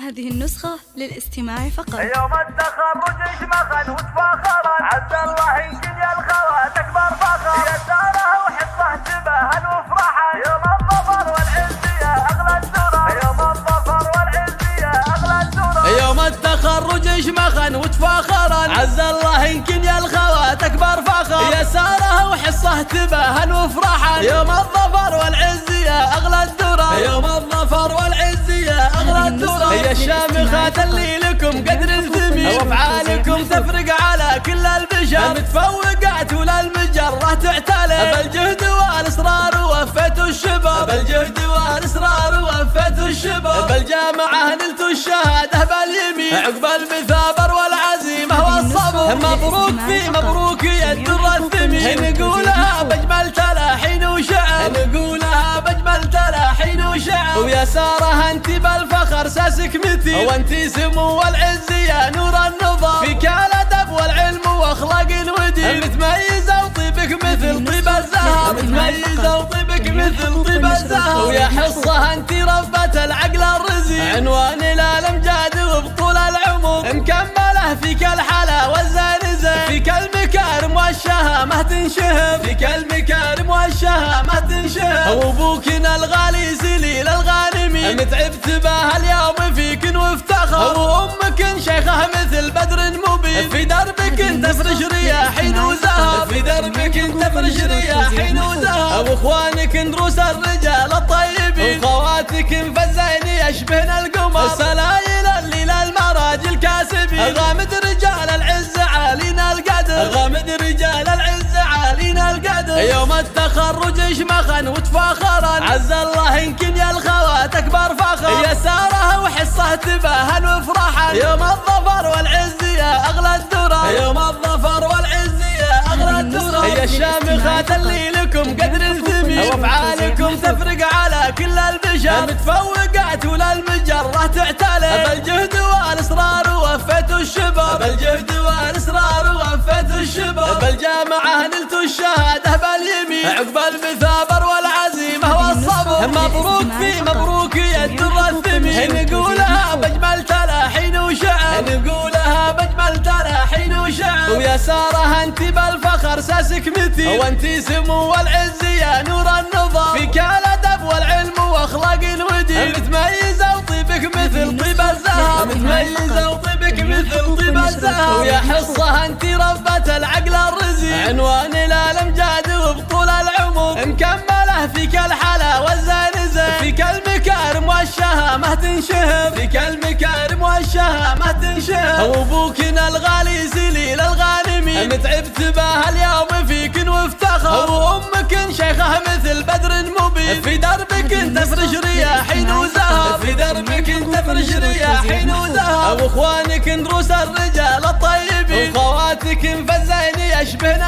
هذه النسخة للاستماع فقط. يوم التخرج اجمخا وتفاخرا، عبد الله يمكن يا الخوات اكبر فخر، يساره وحصه تباهل وفرحا، يوم الظفر والعز يا اغلى الدرر، يوم الظفر والعز يا اغلى الدرر. يوم التخرج اجمخا وتفاخرا، عز الله يمكن يا الخوات اكبر فخر، يساره وحصه تباهل وفرحا، يوم الظفر والعز يا اغلى الدرر، يوم الظفر والعز يا اغلى الدرر. هي الشامخات اللي لكم قدر الثمين، وافعالكم تفرق على كل البشر، متفوقات ولا المجره تعتلي، بالجهد والاصرار وفيتوا الشباب، بالجهد والاصرار وفيتوا الشباب، بالجامعه نلتوا الشهاده باليمين، عقب المثابر والعزيمه والصبر، مبروك في مبروك يا الدر الثمين، نقولها باجمل تلاحين وشعر، نقولها باجمل تلاحين وشعر، ويا ساره انت بالفخر ساسك متين، وانت سمو والعز يا نور النظام، فيك الادب والعلم واخلاق الودين، متميزه وطيبك مثل طيب الزهر، متميزه وطيبك مثل طيب الزهر، ويا حصه انت ربة العقل الرزين، عنوان الامجاد وبطول العمر، مكمله فيك الحلا والزانزه، فيك المكارم والشهامه تنشهر، فيك المكارم والشهامه تنشهر، وابوكنا الغالي سليل الغانمي، متعبت بها اليوم فيك وافتخر، وامك شيخه مثل بدر مبين، في دربك تفرش رياحين وزهر، في دربك تفرش رياحين وزهر، واخوانك دروس الرجال الطيبين، وخواتك فالزين يشبهن القمر، سلايل الليل المراجل كاسبين، غامد رجال العز عالينا القدر، غامد رجال العز عالينا القدر. يوم التخرج اشمخا وتفاخرا، عز الله يمكن يا الخوات اكبر فخر، يساره وحصه تباهل وفرحا، يوم الظفر والعز يا اغلى الدرر، يوم الظفر والعز يا اغلى الدرر. هي الشامخات اللي لكم قدر الثمين، وافعالكم تفرق على كل البشر، متفوقات ولا المجره تعتلي، بالجهد والاصرار وفيتوا الشباب، بالجهد والاصرار وفيتوا الشباب، بالجامعه نلتوا الشهاده باليمين، عقب المثابر والعزيمه والصبر، مبروك في مبروك يا الدر الثمين، نقولها باجمل تلاحين وشعر، نقولها باجمل تلاحين وشعر، ويا ساره انت بالفخر ساسك متين، وانت سمو والعز يا نور النظام، فيك الادب والعلم واخلاق الودين، متميزه وطيبك مثل طيب الزهر، متميزه وطيبك مثل طيب الزهر، ويا حصه انت ربة العقل الرزين، عنوان الامجاد وبطول العمر، مكمله فيك الحلا والزانزه، فيك المكارم والشهامه تنشهر، فيك المكارم والشهامه تنشهر، وابوكنا الغالي سليل الغانمي، متعبت بها اليوم فيك وافتخر، وامك شيخه مثل بدر مبين، في دربك تفرش رياحين وزهر، في دربك تفرش رياحين وزهر، واخوانك دروس الرجال الطيبين، وخواتك فالزين يشبهن